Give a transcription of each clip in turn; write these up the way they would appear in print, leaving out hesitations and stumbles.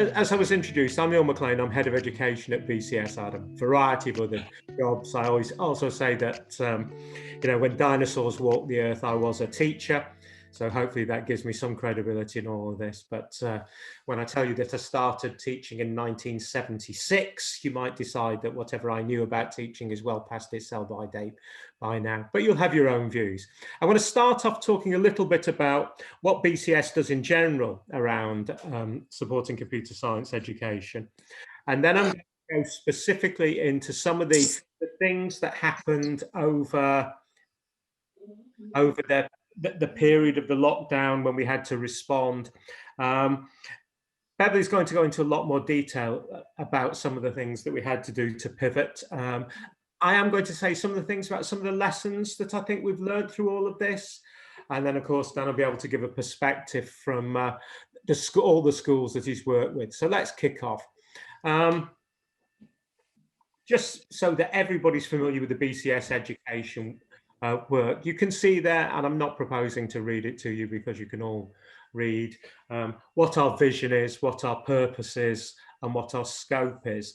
as I was introduced, I'm Neil McLean. I'm Head of Education at BCS. I had a variety of other jobs. I always also say that, when dinosaurs walked the earth, I was a teacher. So hopefully that gives me some credibility in all of this. But when I tell you that I started teaching in 1976, you might decide that whatever I knew about teaching is well past its sell-by date by now. But you'll have your own views. I want to start off talking a little bit about what BCS does in general around supporting computer science education. And then I'm going to go specifically into some of the things that happened over the period of the lockdown when we had to respond. Beverly's going to go into a lot more detail about some of the things that we had to do to pivot. I am going to say some of the things about some of the lessons that I think we've learned through all of this. And then, of course, Dan will be able to give a perspective from all the schools that he's worked with. So let's kick off. Just so that everybody's familiar with the BCS education work. You can see there, and I'm not proposing to read it to you because you can all read what our vision is, what our purpose is, and what our scope is.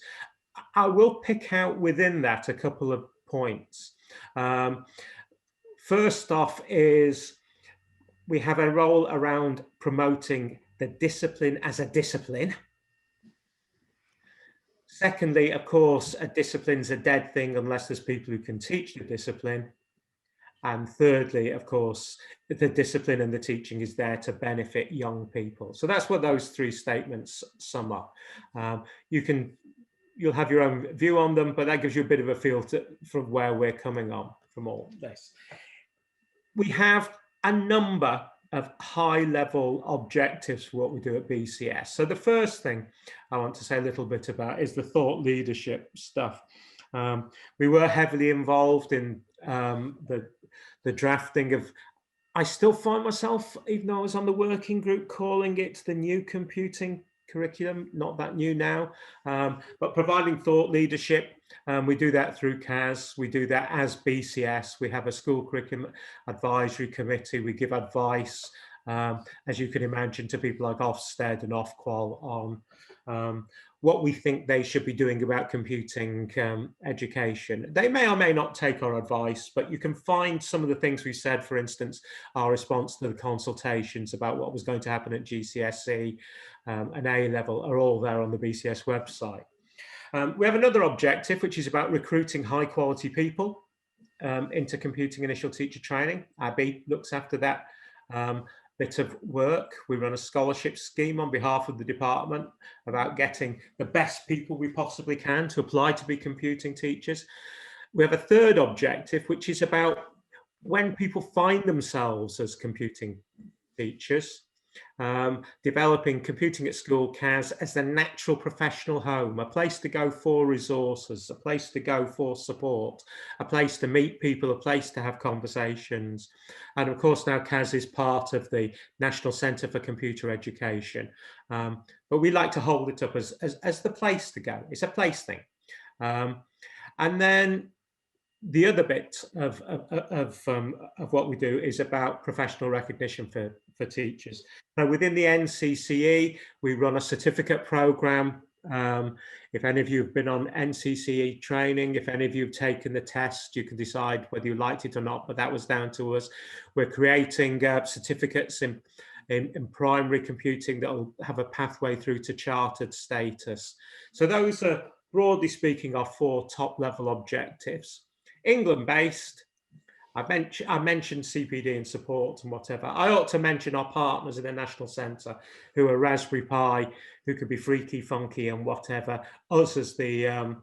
I will pick out within that a couple of points. First off is we have a role around promoting the discipline as a discipline. Secondly, of course, a discipline's a dead thing unless there's people who can teach the discipline. And thirdly, of course, the discipline and the teaching is there to benefit young people. So that's what those three statements sum up. You'll have your own view on them, but that gives you a bit of a feel from where we're coming on from all this. We have a number of high-level objectives for what we do at BCS. So the first thing I want to say a little bit about is the thought leadership stuff. We were heavily involved in the drafting of, I still find myself, even though I was on the working group, calling it the new computing curriculum, not that new now, but providing thought leadership. We do that through CAS, we do that as BCS, we have a school curriculum advisory committee, we give advice, as you can imagine, to people like Ofsted and Ofqual on what we think they should be doing about computing education. They may or may not take our advice, but you can find some of the things we said, for instance, our response to the consultations about what was going to happen at GCSE and A-level are all there on the BCS website. We have another objective, which is about recruiting high quality people into computing initial teacher training. Abby looks after that bit of work. We run a scholarship scheme on behalf of the department about getting the best people we possibly can to apply to be computing teachers. We have a third objective, which is about when people find themselves as computing teachers, developing computing at school CAS as the natural professional home, a place to go for resources, a place to go for support, a place to meet people, a place to have conversations. And of course now CAS is part of the National Centre for Computer Education, but we like to hold it up as the place to go. It's a place thing. And then the other bit of what we do is about professional recognition for teachers. Now, within the NCCE, we run a certificate program. If any of you have been on NCCE training, if any of you have taken the test, you can decide whether you liked it or not, but that was down to us. We're creating certificates in primary computing that will have a pathway through to chartered status. So those are, broadly speaking, our four top-level objectives. England-based, I mentioned CPD and support and whatever. I ought to mention our partners in the National Centre, who are Raspberry Pi, who could be freaky, funky and whatever. Us as the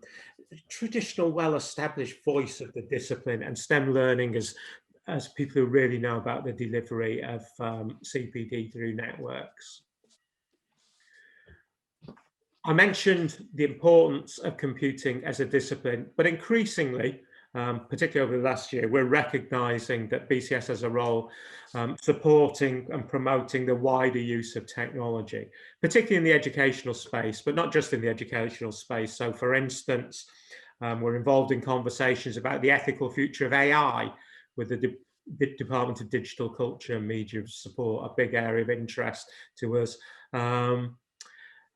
traditional, well-established voice of the discipline, and STEM learning as people who really know about the delivery of CPD through networks. I mentioned the importance of computing as a discipline, but increasingly, particularly over the last year, we're recognising that BCS has a role supporting and promoting the wider use of technology, particularly in the educational space, but not just in the educational space. So, for instance, we're involved in conversations about the ethical future of AI with the Department of Digital Culture and Media Support, a big area of interest to us.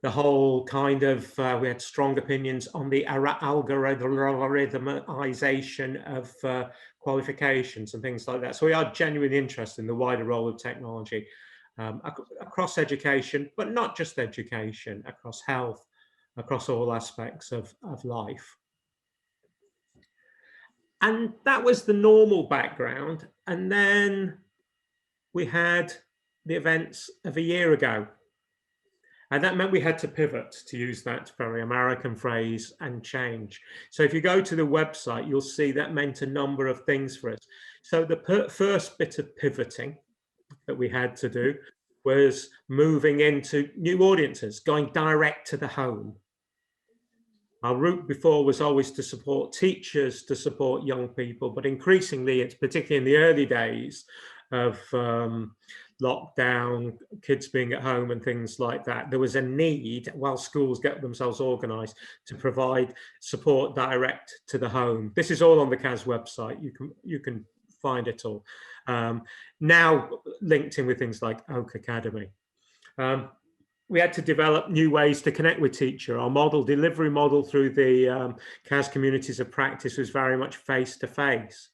the whole kind of, we had strong opinions on the algorithmization of qualifications and things like that. So we are genuinely interested in the wider role of technology across education, but not just education, across health, across all aspects of life. And that was the normal background. And then we had the events of a year ago. And that meant we had to pivot, to use that very American phrase, and change. So if you go to the website, you'll see that meant a number of things for us. So the first bit of pivoting that we had to do was moving into new audiences, going direct to the home. Our route before was always to support teachers, to support young people, but increasingly, it's particularly in the early days of lockdown, kids being at home and things like that, there was a need, while schools get themselves organised, to provide support direct to the home. This is all on the CAS website. You can find it all. Now linked in with things like Oak Academy. We had to develop new ways to connect with teacher. Our delivery model through the CAS communities of practice was very much face-to-face.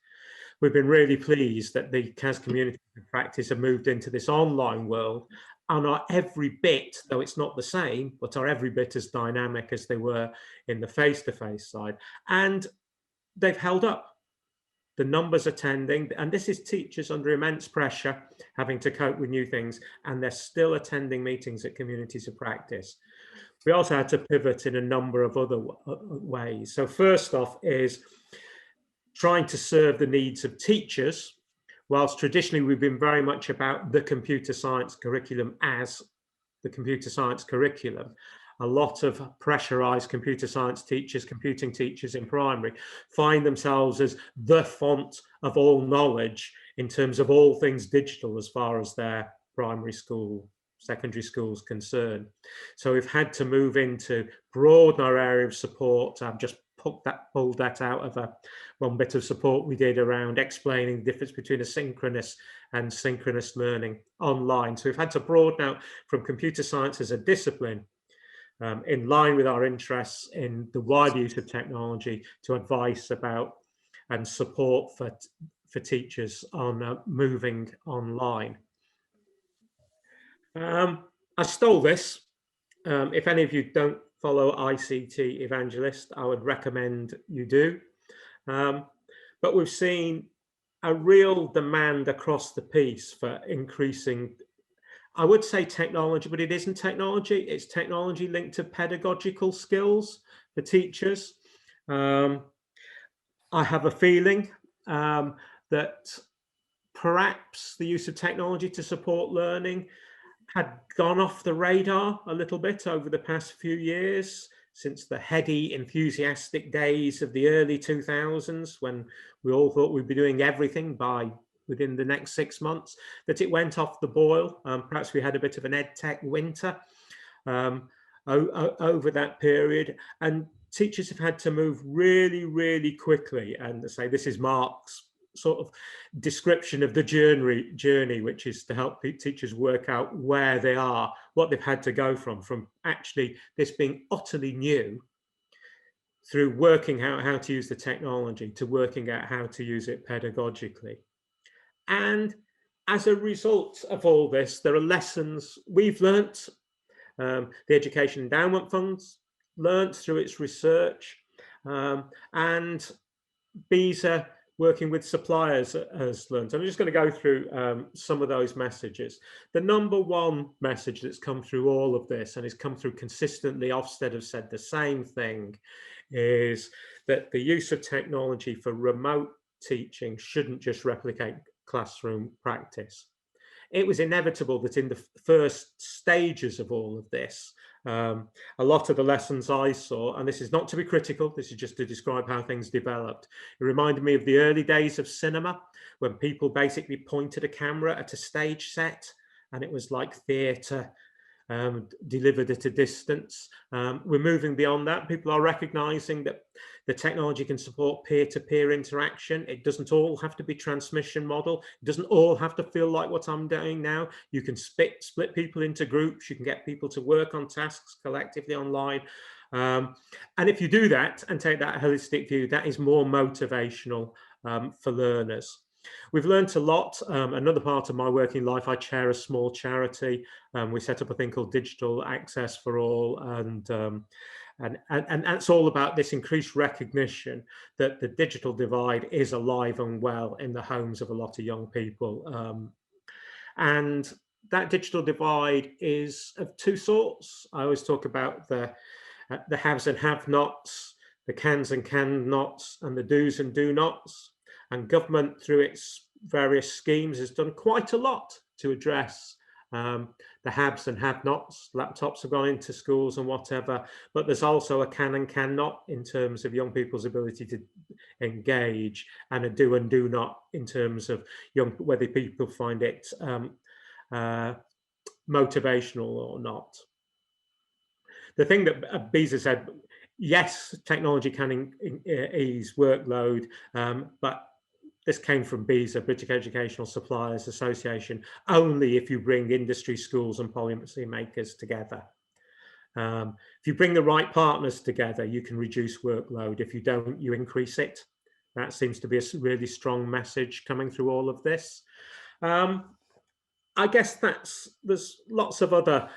We've been really pleased that the CAS communities of practice have moved into this online world and are every bit, though it's not the same, but are every bit as dynamic as they were in the face-to-face side. And they've held up. The numbers attending, and this is teachers under immense pressure, having to cope with new things, and they're still attending meetings at communities of practice. We also had to pivot in a number of other ways. So first off is trying to serve the needs of teachers, whilst traditionally we've been very much about the computer science curriculum as the computer science curriculum. A lot of pressurized computer science teachers, computing teachers in primary, find themselves as the font of all knowledge in terms of all things digital as far as their primary school, secondary school is concerned. So we've had to move into broaden our area of support. I've just pulled that out of one bit of support we did around explaining the difference between asynchronous and synchronous learning online. So we've had to broaden out from computer science as a discipline in line with our interests in the wide use of technology to advice about and support for teachers on moving online. I stole this. If any of you don't follow ICT Evangelist, I would recommend you do. But we've seen a real demand across the piece for increasing, I would say technology, but it isn't technology. It's technology linked to pedagogical skills for teachers. I have a feeling that perhaps the use of technology to support learning had gone off the radar a little bit over the past few years, since the heady, enthusiastic days of the early 2000s, when we all thought we'd be doing everything within the next 6 months, that it went off the boil. Perhaps we had a bit of an EdTech winter over that period, and teachers have had to move really, really quickly. And say, this is Mark's sort of description of the journey, which is to help teachers work out where they are, what they've had to go from actually this being utterly new, through working out how to use the technology, to working out how to use it pedagogically. And as a result of all this, there are lessons we've learnt. The Education Endowment Fund's learnt through its research, and BCSE, working with suppliers, has learnt. I'm just going to go through some of those messages. The number one message that's come through all of this, and has come through consistently, Ofsted have said the same thing, is that the use of technology for remote teaching shouldn't just replicate classroom practice. It was inevitable that in the first stages of all of this, a lot of the lessons I saw, and this is not to be critical, this is just to describe how things developed. It reminded me of the early days of cinema, when people basically pointed a camera at a stage set, and it was like theatre delivered at a distance. We're moving beyond that. People are recognizing that the technology can support peer-to-peer interaction. It doesn't all have to be transmission model. It doesn't all have to feel like what I'm doing now. You can split people into groups. You can get people to work on tasks collectively online. And if you do that and take that holistic view, that is more motivational for learners. We've learned a lot. Another part of my working life, I chair a small charity. We set up a thing called Digital Access for All, and that's all about this increased recognition that the digital divide is alive and well in the homes of a lot of young people. And that digital divide is of two sorts. I always talk about the haves and have-nots, the cans and can-nots, and the do's and do-nots. And government, through its various schemes, has done quite a lot to address the haves and have-nots. Laptops have gone into schools and whatever, but there's also a can and cannot in terms of young people's ability to engage, and a do and do not in terms of whether people find it motivational or not. The thing that Beezer said, yes, technology can ease workload, but this came from BESA, British Educational Suppliers Association, only if you bring industry, schools and policy makers together. If you bring the right partners together, you can reduce workload. If you don't, you increase it. That seems to be a really strong message coming through all of this. I guess there's lots of other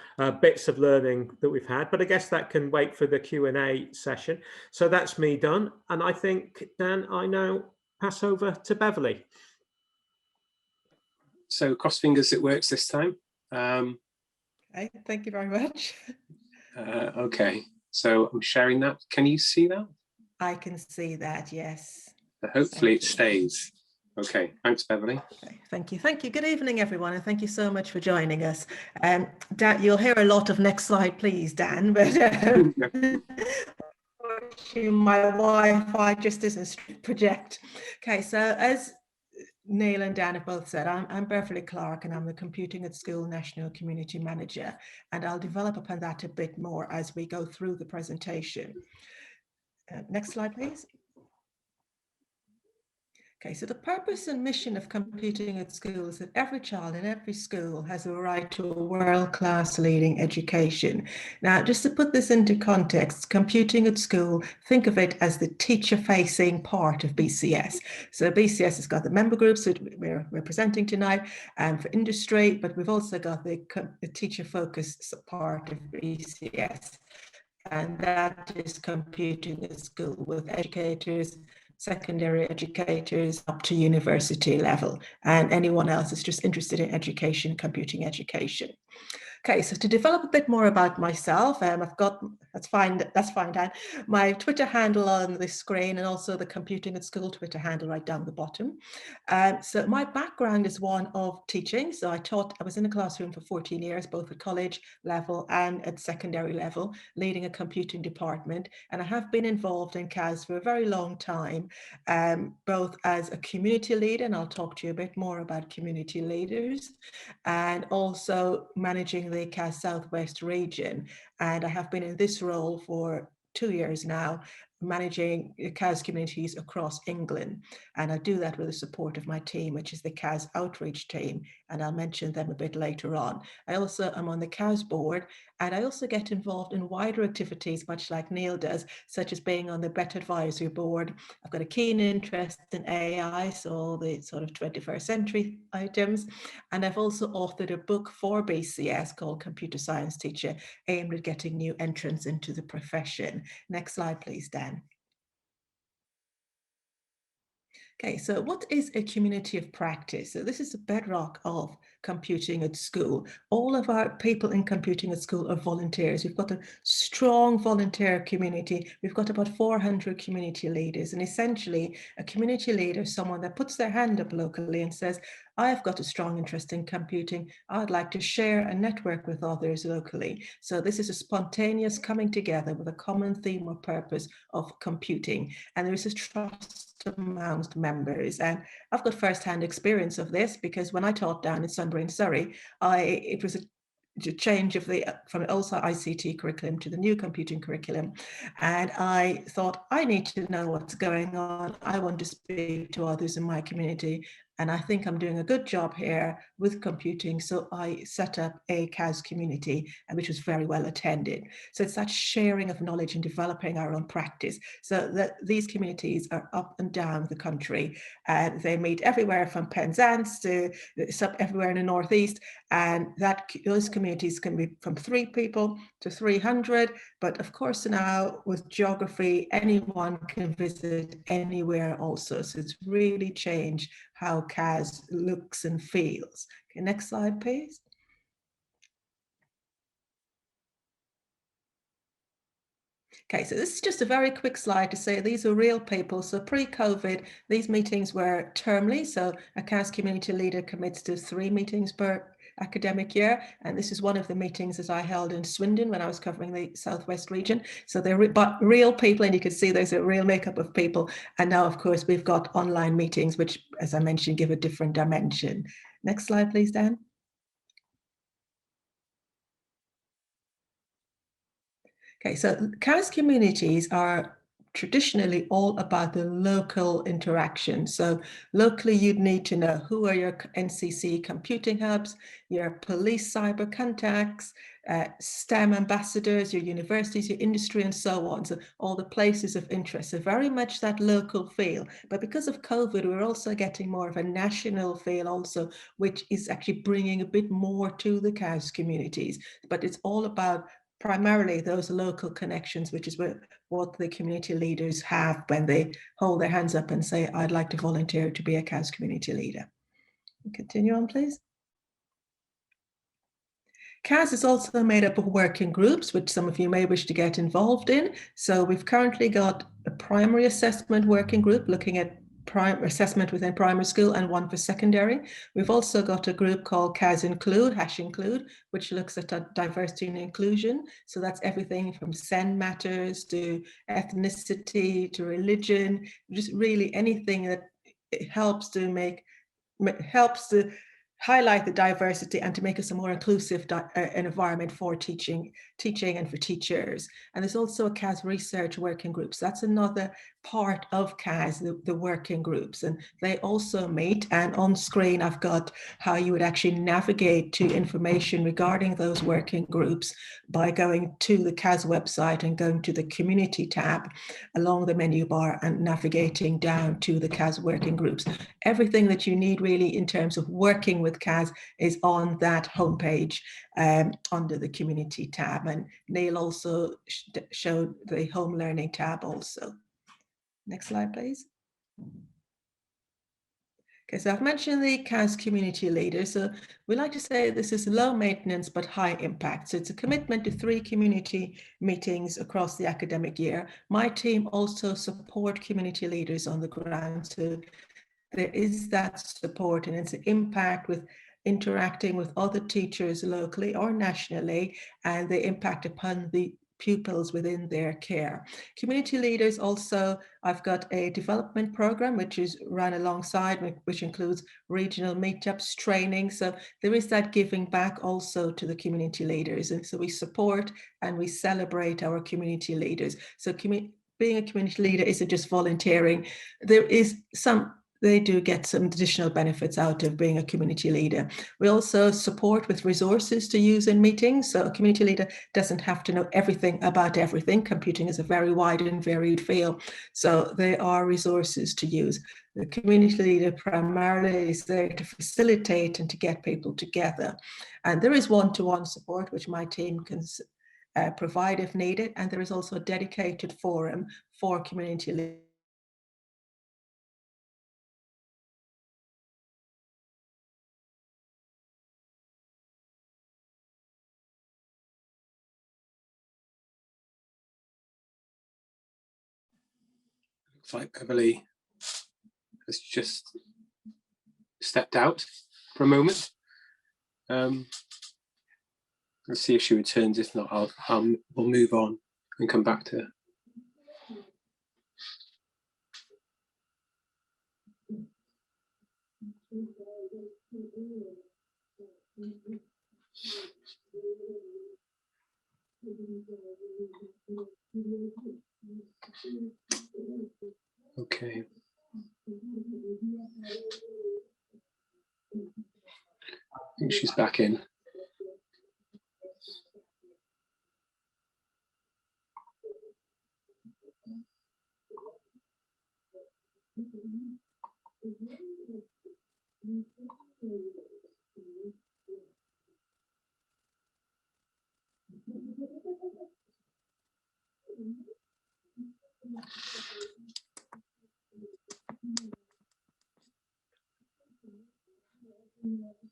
bits of learning that we've had, but I guess that can wait for the Q&A session. So that's me done. And I think, Dan, I now pass over to Beverly. So cross fingers it works this time. Okay, thank you very much. Okay, so I'm sharing that. Can you see that? I can see that, yes. So hopefully it stays. Okay, thanks, Beverly. Okay, thank you. Thank you. Good evening, everyone, and thank you so much for joining us. Dan, you'll hear a lot of next slide, please, Dan, but my Wi-Fi just doesn't project. Okay, so as Neil and Dan have both said, I'm Beverly Clark, and I'm the Computing at School National Community Manager, and I'll develop upon that a bit more as we go through the presentation. Next slide, please. Okay, so the purpose and mission of Computing at School is that every child in every school has a right to a world-class leading education. Now, just to put this into context, Computing at School, think of it as the teacher-facing part of BCS. So BCS has got the member groups that we're presenting tonight for industry, but we've also got the teacher-focused part of BCS. And that is Computing at School with educators, secondary educators up to university level, and anyone else is just interested in education, computing education. Okay, so to develop a bit more about myself, I've got, that's fine, Dan, my Twitter handle on the screen, and also the Computing at School Twitter handle right down the bottom. So my background is one of teaching. So I was in a classroom for 14 years, both at college level and at secondary level, leading a computing department. And I have been involved in CAS for a very long time, both as a community leader, and I'll talk to you a bit more about community leaders, and also managing the CAS Southwest region. And I have been in this role for 2 years now, managing CAS communities across England. And I do that with the support of my team, which is the CAS outreach team. And I'll mention them a bit later on. I also am on the CAS board, and I also get involved in wider activities, much like Neil does, such as being on the BET Advisory Board. I've got a keen interest in AI, so all the sort of 21st century items. And I've also authored a book for BCS called Computer Science Teacher, aimed at getting new entrants into the profession. Next slide, please, Dan. Okay, so what is a community of practice? So this is the bedrock of Computing at School. All of our people in Computing at School are volunteers. We've got a strong volunteer community. We've got about 400 community leaders, and essentially a community leader is someone that puts their hand up locally and says, I've got a strong interest in computing. I'd like to share and network with others locally. So this is a spontaneous coming together with a common theme or purpose of computing. And there's a trust amongst members. And I've got first-hand experience of this, because when I taught down in Sunbury in Surrey, it was change of from the old ICT curriculum to the new computing curriculum. And I thought, I need to know what's going on. I want to speak to others in my community. And I think I'm doing a good job here with computing. So I set up a CAS community, which was very well attended. So it's that sharing of knowledge and developing our own practice. So that these communities are up and down the country. And they meet everywhere from Penzance to everywhere in the Northeast. And those communities can be from 3 people to 300. But of course, now with geography, anyone can visit anywhere also. So it's really changed how CAS looks and feels. Okay, next slide, please. Okay, so this is just a very quick slide to say these are real people. So pre-COVID, these meetings were termly. So a CAS community leader commits to 3 meetings per academic year. And this is one of the meetings that I held in Swindon when I was covering the Southwest region. So they're real people, and you can see there's a real makeup of people. And now, of course, we've got online meetings, which, as I mentioned, give a different dimension. Next slide, please, Dan. Okay, so CAS communities are traditionally all about the local interaction. So locally, you'd need to know who are your NCC computing hubs, your police cyber contacts, STEM ambassadors, your universities, your industry, and so on. So all the places of interest. So very much that local feel. But because of COVID, we're also getting more of a national feel also, which is actually bringing a bit more to the CAS communities. But it's all about primarily those local connections, which is what the community leaders have when they hold their hands up and say, I'd like to volunteer to be a CAS community leader. Continue on, please. CAS is also made up of working groups, which some of you may wish to get involved in. So we've currently got a primary assessment working group looking at assessment within primary school and one for secondary. We've also got a group called CAS Include, #Include, which looks at diversity and inclusion. So that's everything from SEN matters to ethnicity to religion, just really anything that helps to highlight the diversity and to make us a more inclusive environment for teaching and for teachers. And there's also a CAS research working group. So that's another part of CAS, the working groups. And they also meet, and on screen I've got how you would actually navigate to information regarding those working groups by going to the CAS website and going to the community tab along the menu bar and navigating down to the CAS working groups. Everything that you need really in terms of working with CAS is on that homepage under the community tab. And Neil also showed the home learning tab also. Next slide, please. Okay, so I've mentioned the CAS community leader. So we like to say this is low maintenance but high impact. So it's a commitment to 3 community meetings across the academic year. My team also support community leaders on the ground. So there is that support, and it's an impact with interacting with other teachers locally or nationally, and the impact upon the pupils within their care. Community leaders also, I've got a development program which is run alongside, which includes regional meetups, training. So there is that giving back also to the community leaders. And so we support and we celebrate our community leaders. So being a community leader isn't just volunteering. They do get some additional benefits out of being a community leader. We also support with resources to use in meetings. So a community leader doesn't have to know everything about everything. Computing is a very wide and varied field. So there are resources to use. The community leader primarily is there to facilitate and to get people together. And there is one-to-one support, which my team can provide if needed. And there is also a dedicated forum for community leaders. Looks like Beverly has just stepped out for a moment. Let's see if she returns. If not, we'll move on and come back to her. Okay. I think she's back in.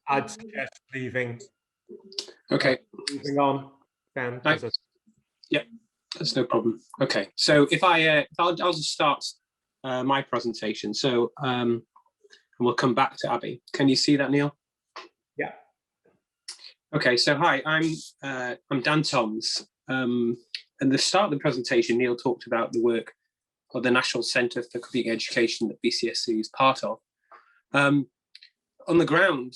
I'd suggest leaving. Okay. Moving on. Dan, Right. Yeah, that's no problem. Okay, so if I'll just start my presentation. So and we'll come back to Abby. Can you see that, Neil? Yeah. Okay, so hi, I'm Dan Toms. At the start of the presentation, Neil talked about the work of the National Centre for Computing Education that BCSE is part of. On the ground,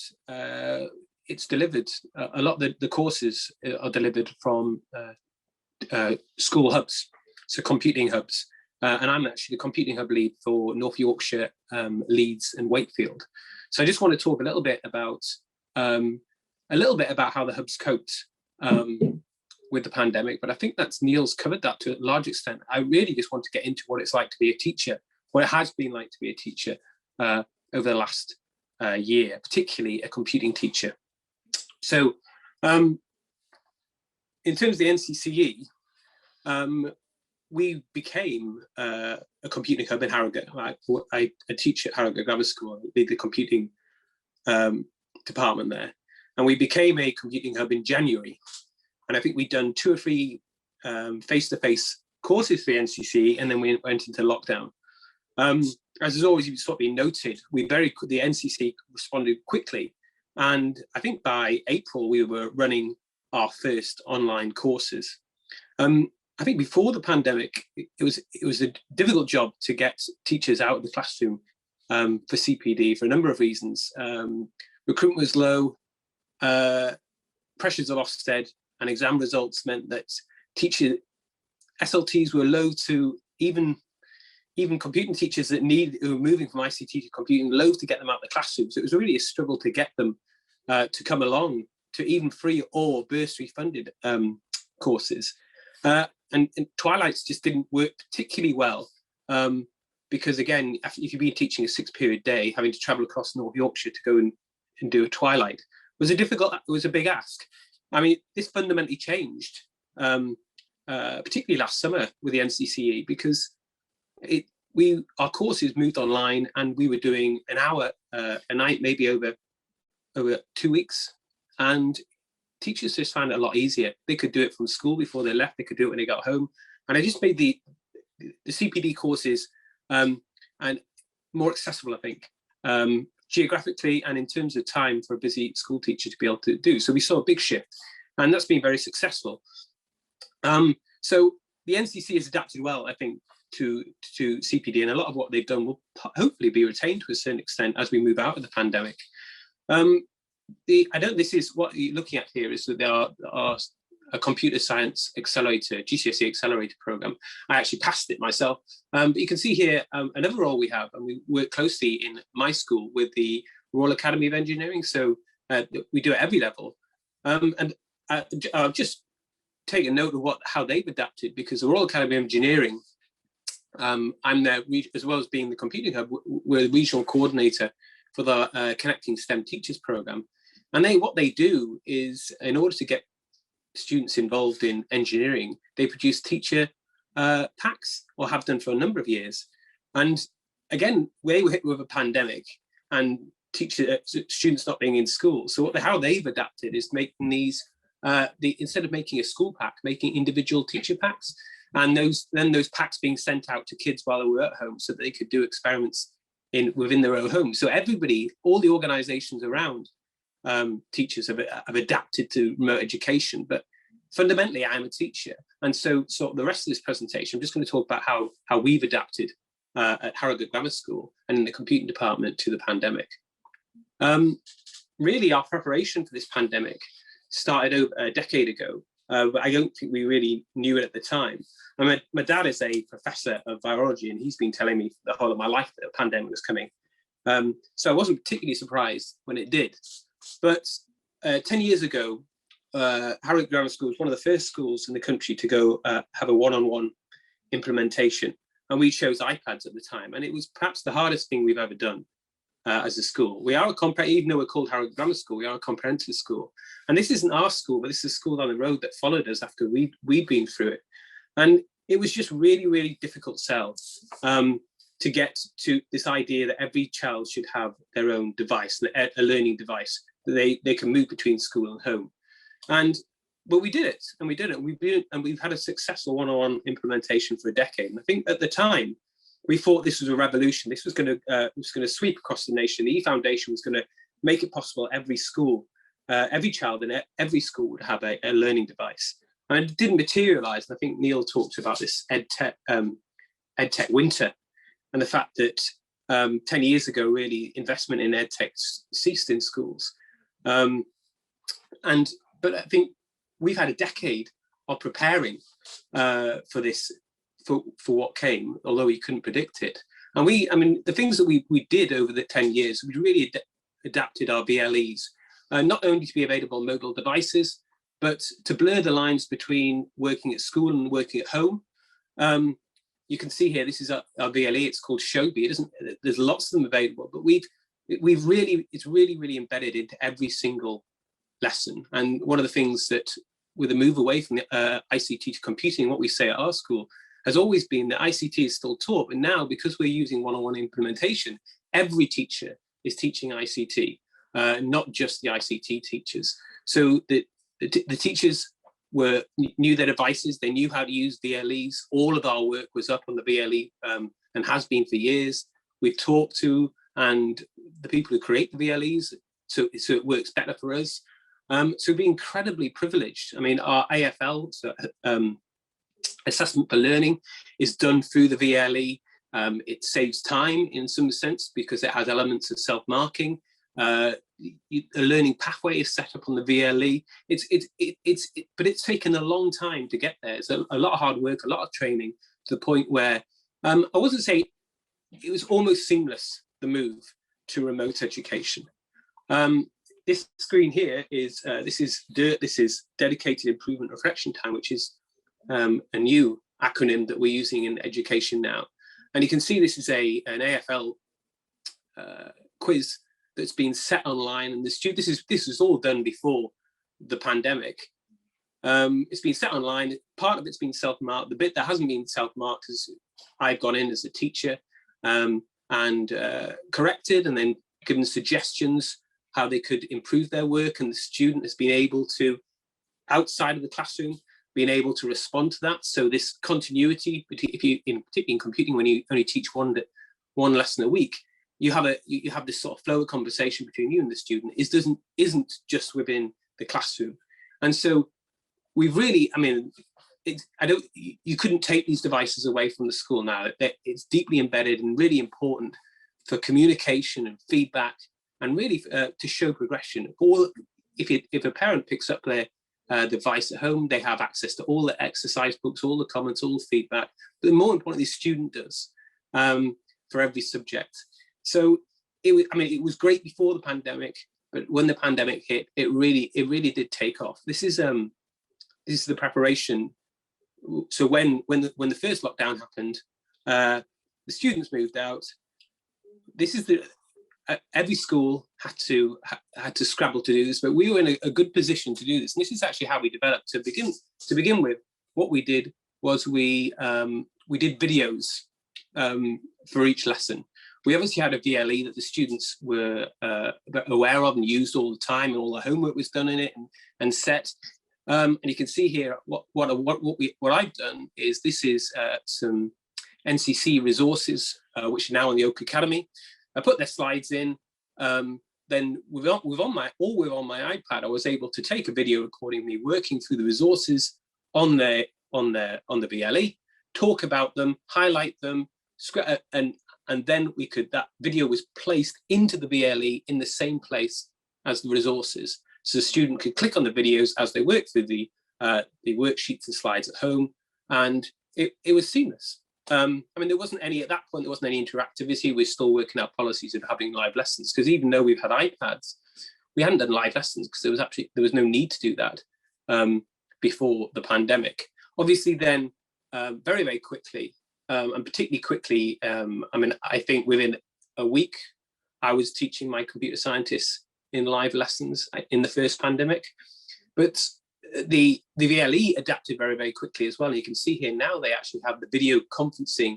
it's delivered. A lot of the courses are delivered from school hubs, so computing hubs. And I'm actually the computing hub lead for North Yorkshire, Leeds and Wakefield. So I just want to talk a little bit about how the hubs coped with the pandemic, but I think that's Neil's covered that to a large extent. I really just want to get into what it's like to be a teacher, what it has been like to be a teacher over the last year, particularly a computing teacher. So in terms of the NCCE, we became a computing hub in Harrogate. I teach at Harrogate Grammar School, I lead the computing department there. And we became a computing hub in January. And I think we'd done 2 or 3 face-to-face courses for the NCCE, and then we went into lockdown. As has always sort of been noted, the NCCE responded quickly. And I think by April, we were running our first online courses. I think before the pandemic, it was a difficult job to get teachers out of the classroom for CPD for a number of reasons. Recruitment was low, pressures of Ofsted and exam results meant that teacher SLTs were low to even computing teachers who were moving from ICT to computing, low to get them out of the classroom. So it was really a struggle to get them to come along to even free or bursary funded courses. And Twilights just didn't work particularly well because, again, if you've been teaching a 6-period day, having to travel across North Yorkshire to go and do a Twilight was a big ask. I mean, this fundamentally changed, particularly last summer with the NCCE, because our courses moved online and we were doing an hour a night, maybe over 2 weeks, and teachers just found it a lot easier. They could do it from school before they left. They could do it when they got home. And I just made the CPD courses and more accessible, I think, geographically and in terms of time for a busy school teacher to be able to do. So we saw a big shift, and that's been very successful. So the NCC has adapted well, I think, to CPD, and a lot of what they've done will hopefully be retained to a certain extent as we move out of the pandemic. This is what you're looking at here is that there are a computer science accelerator, Gcse Accelerator program. I actually passed it myself. But you can see here another role we have, and we work closely in my school with the Royal Academy of Engineering. So we do it at every level. And I'll just take a note of how they've adapted, because the Royal Academy of Engineering, I'm there, as well as being the computing hub, we're the regional coordinator for the Connecting STEM Teachers program. And what they do is, in order to get students involved in engineering, they produce teacher packs, or have done for a number of years. And again, they were hit with a pandemic and students not being in school. So how they've adapted is making these, instead of making a school pack, making individual teacher packs, and those packs being sent out to kids while they were at home so that they could do experiments within their own home. So everybody, all the organizations around teachers have adapted to remote education, but fundamentally I'm a teacher. And so the rest of this presentation, I'm just going to talk about how we've adapted at Harrogate Grammar School and in the computing department to the pandemic. Really, our preparation for this pandemic started over a decade ago, but I don't think we really knew it at the time. And my dad is a professor of virology, and he's been telling me the whole of my life that a pandemic was coming. So I wasn't particularly surprised when it did. But 10 years ago, Harrogate Grammar School was one of the first schools in the country to go have a one-on-one implementation. And we chose iPads at the time. And it was perhaps the hardest thing we've ever done as a school. We are even though we're called Harrogate Grammar School, we are a comprehensive school. And this isn't our school, but this is a school down the road that followed us after we'd been through it. And it was just really, really difficult sell to get to this idea that every child should have their own device, a learning device, that they can move between school and home. But we did it, and we've had a successful one-on-one implementation for a decade. And I think at the time, we thought this was a revolution. This was going to sweep across the nation. The E-Foundation was going to make it possible every school, every child in every school would have a learning device. And it didn't materialise. And I think Neil talked about this EdTech winter, and the fact that 10 years ago, really, investment in EdTech ceased in schools. But I think we've had a decade of preparing for this, for what came, although we couldn't predict it. And the things that we did over the 10 years, we really adapted our VLEs, not only to be available on mobile devices, but to blur the lines between working at school and working at home. You can see here, this is our VLE, it's called Showbie. There's lots of them available, but it's really embedded into every single lesson. And one of the things that, with a move away from the ICT to computing, what we say at our school has always been that ICT is still taught, but now, because we're using one-on-one implementation, every teacher is teaching ICT, not just the ICT teachers. So the teachers knew their devices, they knew how to use VLEs. All of our work was up on the VLE and has been for years. We've talked to the people who create the VLEs, so it works better for us. So we've been incredibly privileged. I mean, our AFL, so, assessment for learning, is done through the VLE. It saves time in some sense because it has elements of self-marking. A learning pathway is set up on the VLE. But it's taken a long time to get there. It's a lot of hard work, a lot of training, to the point where I wasn't saying it was almost seamless, the move to remote education. This screen here is this is DIRT. This is Dedicated Improvement Reflection Time, which is a new acronym that we're using in education now. And you can see this is an AFL quiz that's been set online, and this is all done before the pandemic. It's been set online. Part of it's been self-marked. The bit that hasn't been self-marked is I've gone in as a teacher and corrected, and then given suggestions how they could improve their work, and the student has been able to, outside of the classroom, being able to respond to that. So this continuity, particularly in computing, when you only teach one lesson a week, you have this sort of flow of conversation between you and the student. Isn't just within the classroom. And so we've really, you couldn't take these devices away from the school now. It's deeply embedded and really important for communication and feedback, and really to show progression. Or if a parent picks up their device at home, they have access to all the exercise books, all the comments, all the feedback. But more importantly, the student does for every subject. So it was great before the pandemic, but when the pandemic hit, it really did take off. This is the preparation. So when the first lockdown happened, the students moved out. This is every school had to scrabble to do this, but we were in a good position to do this. And this is actually how we developed. To begin with, what we did was we did videos for each lesson. We obviously had a VLE that the students were aware of and used all the time, and all the homework was done in it and set. And you can see here what I've done is this is some NCC resources which are now on the Oak Academy. I put their slides in. Then on my iPad, I was able to take a video recording of me working through the resources on the VLE, talk about them, highlight them, and then that video was placed into the VLE in the same place as the resources. So the student could click on the videos as they work through the worksheets and slides at home, and it was seamless. I mean, there wasn't any, at that point, there wasn't any interactivity. We're still working out policies of having live lessons, because even though we've had iPads, we hadn't done live lessons because there was no need to do that before the pandemic. Obviously then, very, very quickly, and particularly quickly, I mean, I think within a week, I was teaching my computer scientists in live lessons in the first pandemic. But the VLE adapted very, very quickly as well. And you can see here now they actually have the video conferencing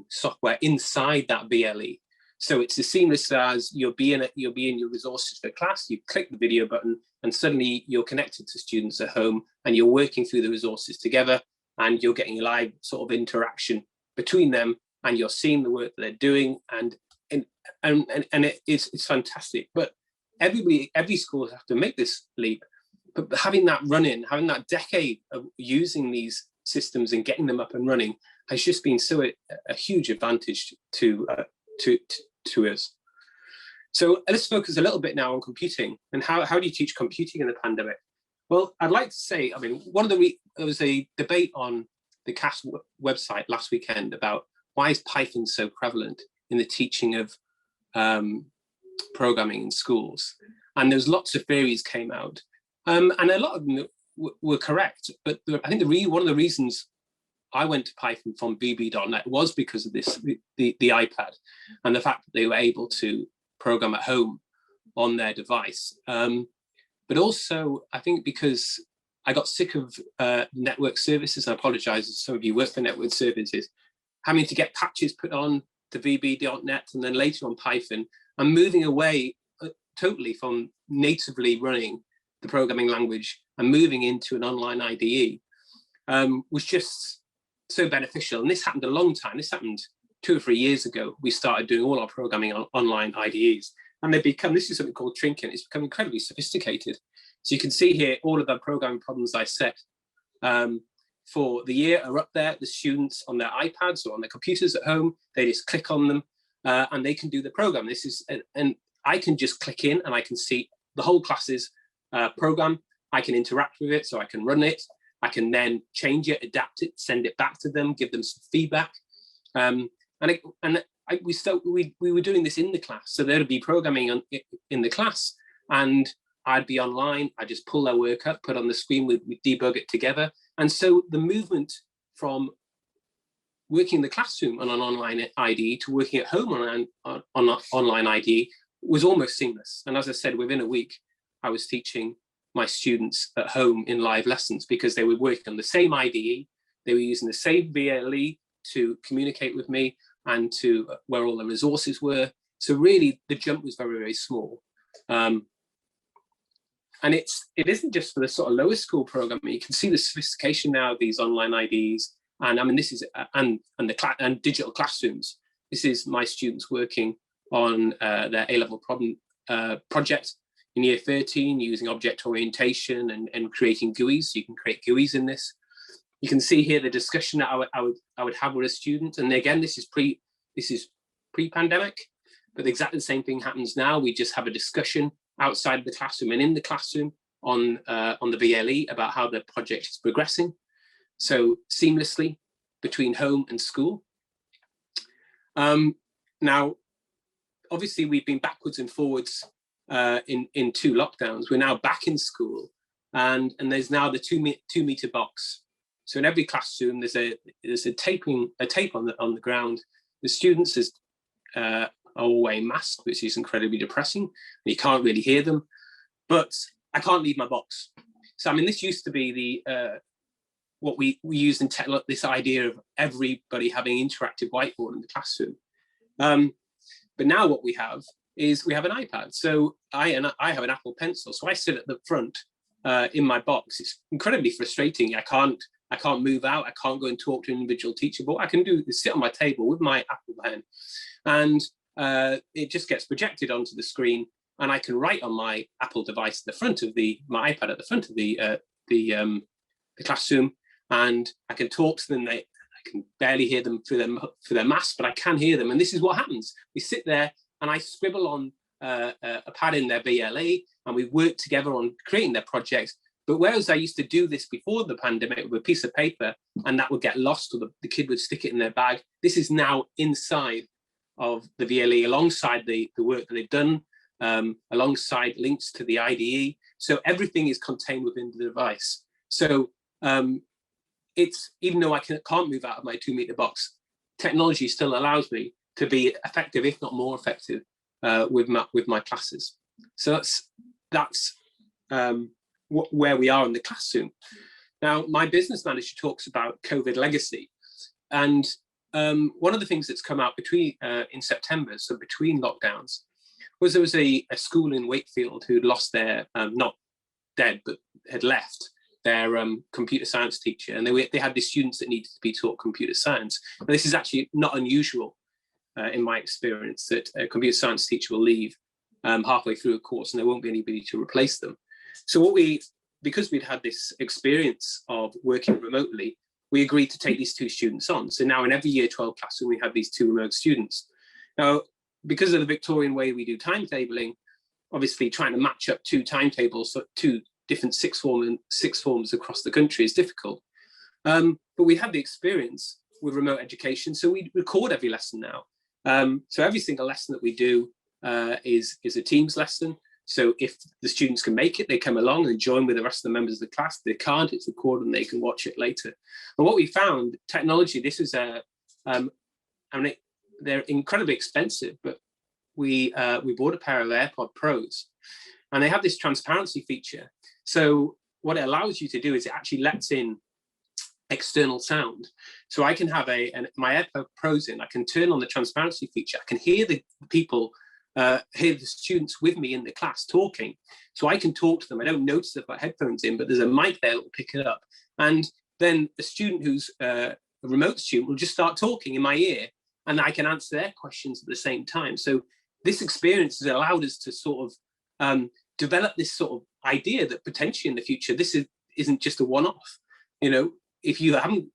software inside that VLE. So it's as seamless as you'll be in your resources for class, you click the video button, and suddenly you're connected to students at home and you're working through the resources together, and you're getting live sort of interaction between them, and you're seeing the work that they're doing, and it's fantastic. But every school has to make this leap. But having that run-in, having that decade of using these systems and getting them up and running has just been so a huge advantage to us. So let's focus a little bit now on computing and how do you teach computing in the pandemic? Well, I'd like to say, I mean, there was a debate on the CAS website last weekend about why is Python so prevalent in the teaching of programming in schools, and there's lots of theories came out. And a lot of them were correct, but I think one of the reasons I went to Python from VB.net was because of the iPad and the fact that they were able to program at home on their device. But also, I think because I got sick of network services, and I apologize if some of you work for network services, having to get patches put on to VB.net and then later on Python, and moving away totally from natively running the programming language and moving into an online IDE was just so beneficial. And this happened a long time. This happened 2 or 3 years ago. We started doing all our programming on online IDEs, and this is something called Trinket. It's become incredibly sophisticated. So you can see here all of the programming problems I set for the year are up there. The students on their iPads or on their computers at home, they just click on them and they can do the program. And I can just click in and I can see the whole class's program. I can interact with it, so I can run it. I can then change it, adapt it, send it back to them, give them some feedback. We were doing this in the class, so there'd be programming in the class, and I'd be online. I just pull their work up, put on the screen, we debug it together. And so the movement from working in the classroom on an online IDE to working at home on an online IDE was almost seamless. And as I said, within a week, I was teaching my students at home in live lessons because they were working on the same IDE. They were using the same VLE to communicate with me and to where all the resources were. So really, the jump was very, very small. And it isn't just for the sort of lower school programming. You can see the sophistication now of these online IDEs, and I mean this is and digital classrooms. This is my students working on their A-level project in year 13 using object orientation and creating GUIs. You can create GUIs in this. You can see here the discussion that I would have with a student, and again this is pre-pandemic, but exactly the same thing happens now. We just have a discussion outside of the classroom and in the classroom on the VLE about how the project is progressing, so seamlessly between home and school. Now, obviously, we've been backwards and forwards in 2 lockdowns. We're now back in school, and there's now the 2 meter box. So in every classroom, there's a tape on the ground. The students are all wearing masks, which is incredibly depressing. You can't really hear them, but I can't leave my box. So I mean, this used to be what we used in tech, this idea of everybody having interactive whiteboard in the classroom. But now what we have is we have an iPad. So I have an Apple Pencil. So I sit at the front in my box. It's incredibly frustrating. I can't move out. I can't go and talk to an individual teacher. But what I can do is sit on my table with my Apple Pen, and it just gets projected onto the screen, and I can write on my Apple device at the front of my iPad at the front of the classroom, and I can talk to them. I can barely hear them through their mask, but I can hear them. And this is what happens. We sit there, and I scribble on a pad in their VLE, and we worked together on creating their projects. But whereas I used to do this before the pandemic with a piece of paper and that would get lost, or the kid would stick it in their bag, this is now inside of the VLE alongside the work that they've done, alongside links to the IDE. So everything is contained within the device. So it's, even though I can't move out of my 2-meter box, technology still allows me to be effective, if not more effective, with my classes. So that's where we are in the classroom. Now, my business manager talks about COVID legacy, and one of the things that's come out in September, so between lockdowns, was there was a school in Wakefield who'd lost their, not dead, but had left their computer science teacher, and they had these students that needed to be taught computer science. And this is actually not unusual in my experience, that a computer science teacher will leave halfway through a course and there won't be anybody to replace them. So because we'd had this experience of working remotely, we agreed to take these 2 students on. So now in every year 12 classroom, we have these 2 remote students. Now, because of the Victorian way we do timetabling, obviously trying to match up 2 timetables, so 2 different sixth forms across the country is difficult. But we had the experience with remote education, so we record every lesson now. So every single lesson that we do is a Teams lesson. So if the students can make it, they come along and join with the rest of the members of the class. If they can't, it's recorded and they can watch it later. And what we found, technology, this is I mean, they're incredibly expensive, but we bought a pair of AirPod Pros, and they have this transparency feature. So what it allows you to do is it actually lets in external sound. So I can have my AirPod Pros in, I can turn on the transparency feature, I can hear the people, hear the students with me in the class talking. So I can talk to them. I don't notice if I've got headphones in, but there's a mic there that will pick it up. And then a student who's a remote student will just start talking in my ear, and I can answer their questions at the same time. So this experience has allowed us to sort of develop this sort of idea that potentially in the future, this isn't just a one-off. You know, if you haven't,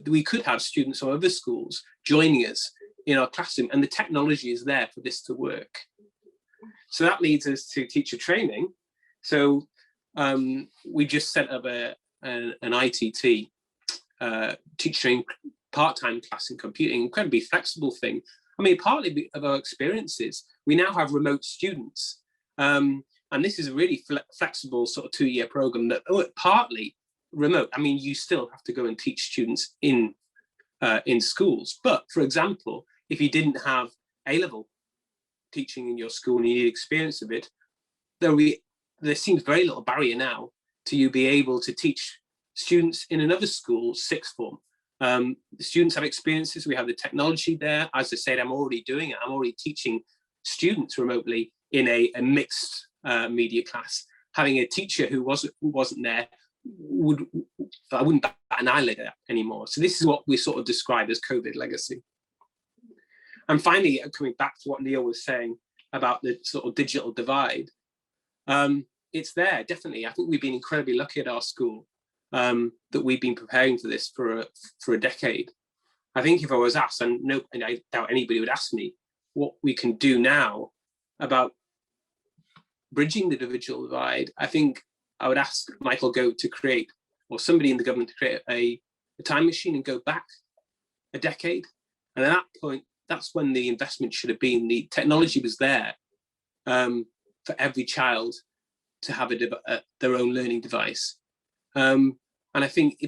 we could have students from other schools joining us in our classroom, and the technology is there for this to work. So that leads us to teacher training. So we just set up an ITT, teacher training part-time class in computing, incredibly flexible thing. I mean, partly of our experiences, we now have remote students. And this is a really flexible sort of 2-year program that partly remote. I mean, you still have to go and teach students in schools. But for example, if you didn't have A-level teaching in your school and you need experience of it, there seems very little barrier now to you be able to teach students in another school, 6th form. The students have experiences, we have the technology there. As I said, I'm already doing it. I'm already teaching students remotely in a mixed media class. Having a teacher who wasn't there, I wouldn't bat an eyelid at anymore. So this is what we sort of describe as COVID legacy. And finally, coming back to what Neil was saying about the sort of digital divide, it's there, definitely. I think we've been incredibly lucky at our school that we've been preparing for this for a decade. I think if I was asked, and I doubt anybody would ask me, what we can do now about bridging the digital divide, I think I would ask Michael Gove to create, or somebody in the government to create a time machine and go back a decade. And at that point, that's when the investment should have been. The technology was there for every child to have their own learning device. And I think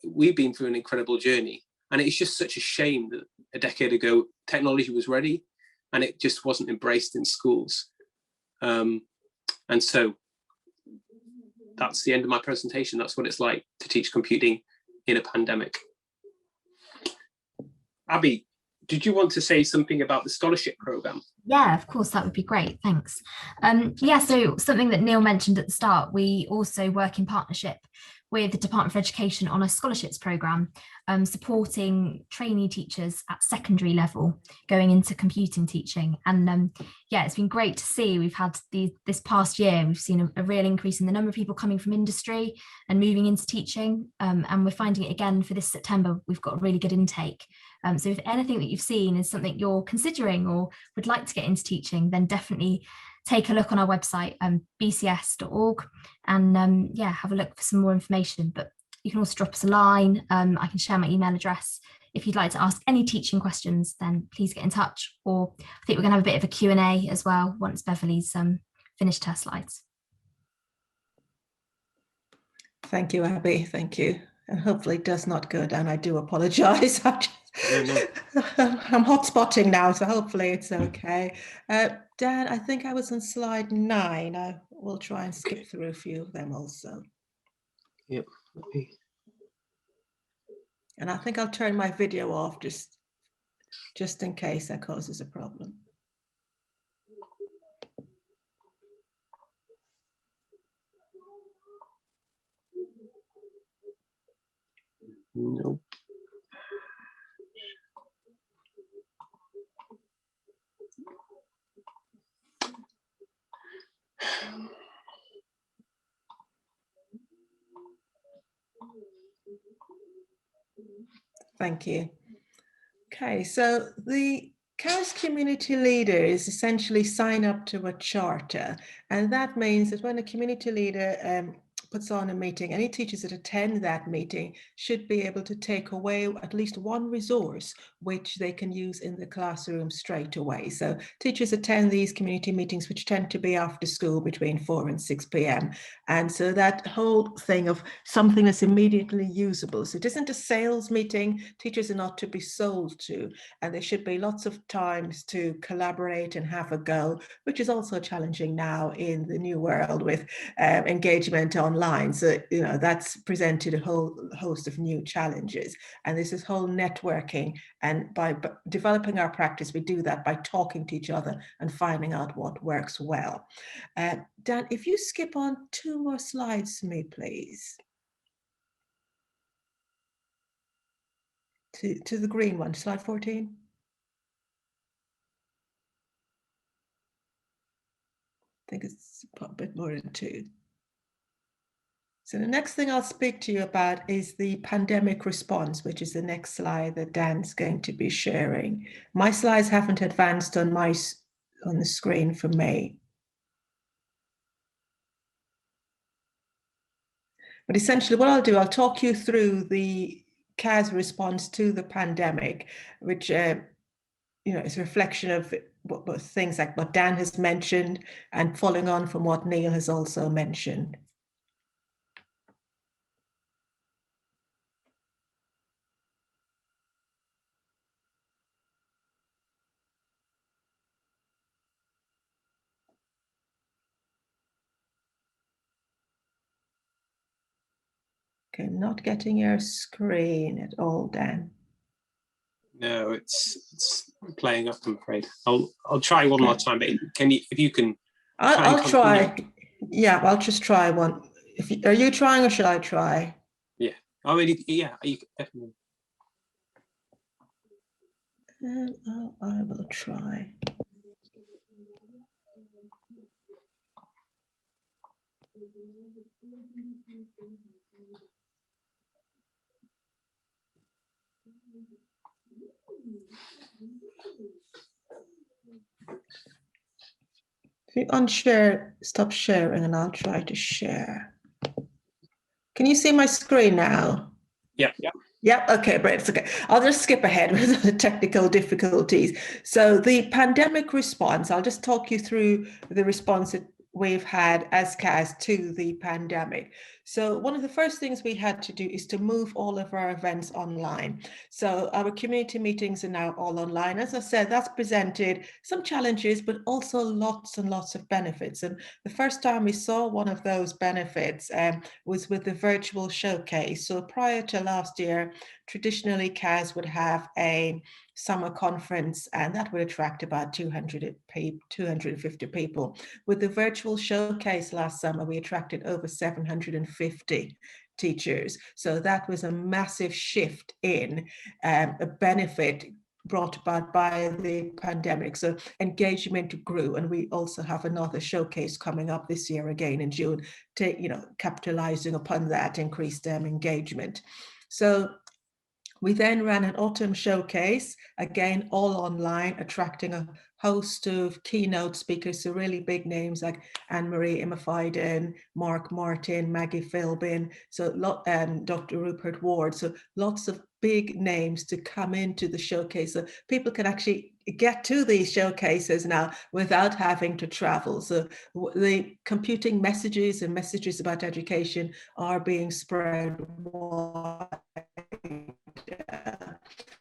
we've been through an incredible journey. And it's just such a shame that a decade ago, technology was ready and it just wasn't embraced in schools. And so that's the end of my presentation. That's what it's like to teach computing in a pandemic. Abby, did you want to say something about the scholarship program? Yeah, of course, that would be great. Thanks. Yeah, so something that Neil mentioned at the start, we also work in partnership with the Department for Education on a scholarships programme, supporting trainee teachers at secondary level going into computing teaching. And yeah, it's been great to see. We've had this past year, we've seen a real increase in the number of people coming from industry and moving into teaching. And we're finding it again for this September, we've got a really good intake. So if anything that you've seen is something you're considering or would like to get into teaching, then definitely take a look on our website, bcs.org, and yeah, have a look for some more information. But you can also drop us a line. I can share my email address. If you'd like to ask any teaching questions, then please get in touch. Or I think we're going to have a bit of a Q&A as well once Beverly's finished her slides. Thank you, Abby. Thank you. And hopefully it does not go down. I do apologise. I'm hotspotting now, so hopefully it's okay. Dan, I think I was on slide 9. I will try and skip through a few of them also. Yep. And I think I'll turn my video off just in case that causes a problem. Nope. Thank you. Okay, so the CAS community leaders essentially sign up to a charter, and that means that when a community leader puts on a meeting, any teachers that attend that meeting should be able to take away at least one resource which they can use in the classroom straight away. So teachers attend these community meetings, which tend to be after school between 4 and 6 p.m. And so that whole thing of something that's immediately usable. So it isn't a sales meeting. Teachers are not to be sold to, and there should be lots of times to collaborate and have a go, which is also challenging now in the new world with engagement online. So, you know, that's presented a whole host of new challenges. And this is whole networking. And by developing our practice, we do that by talking to each other and finding out what works well. Dan, if you skip on 2 more slides for me, please. To the green one, slide 14. I think it's a bit more than 2. So the next thing I'll speak to you about is the pandemic response, which is the next slide that Dan's going to be sharing. My slides haven't advanced on the screen for me. But essentially what I'll do, I'll talk you through the CAS response to the pandemic, which you know, is a reflection of what things like what Dan has mentioned and following on from what Neil has also mentioned. Okay, not getting your screen at all, Dan. No, it's playing up, I'm afraid. I'll try one more time, but can you, if you can I'll try. Yeah, I'll just try one. Are you trying or should I try? Yeah. I mean, yeah, you definitely. I will try. If you unshare, stop sharing, and I'll try to share. Can you see my screen now? Yeah. Yep. Okay, great. It's okay. I'll just skip ahead with the technical difficulties. So the pandemic response, I'll just talk you through the response that we've had as CAS to the pandemic. So one of the first things we had to do is to move all of our events online. So our community meetings are now all online. As I said, that's presented some challenges, but also lots and lots of benefits. And the first time we saw one of those benefits was with the virtual showcase. So prior to last year, traditionally CAS would have a summer conference, and that would attract about 250 people. With the virtual showcase last summer, we attracted over 750. teachers. So that was a massive shift in a benefit brought about by the pandemic. So engagement grew, and we also have another showcase coming up this year again in June, capitalizing upon that increased engagement. So we then ran an autumn showcase, again, all online, attracting a host of keynote speakers, so really big names like Anne-Marie Imafiden, Mark Martin, Maggie Philbin, so Dr. Rupert Ward, so lots of big names to come into the showcase. So people can actually get to these showcases now without having to travel. So the computing messages and messages about education are being spread wide.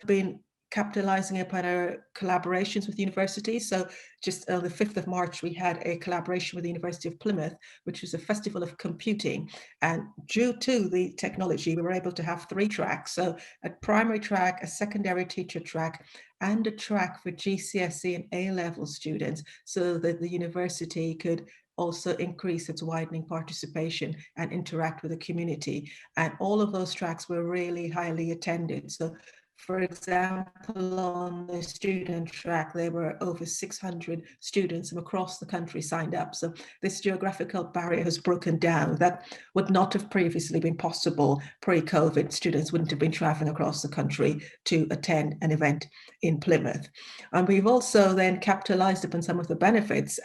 Been capitalizing upon our collaborations with universities. So just on the 5th of March, we had a collaboration with the University of Plymouth, which was a festival of computing. And due to the technology, we were able to have 3 tracks. So a primary track, a secondary teacher track, and a track for GCSE and A-level students, so that the university could also increase its widening participation and interact with the community. And all of those tracks were really highly attended. So for example, on the student track, there were over 600 students from across the country signed up. So this geographical barrier has broken down. That would not have previously been possible pre-COVID. Students wouldn't have been traveling across the country to attend an event in Plymouth. And we've also then capitalized upon some of the benefits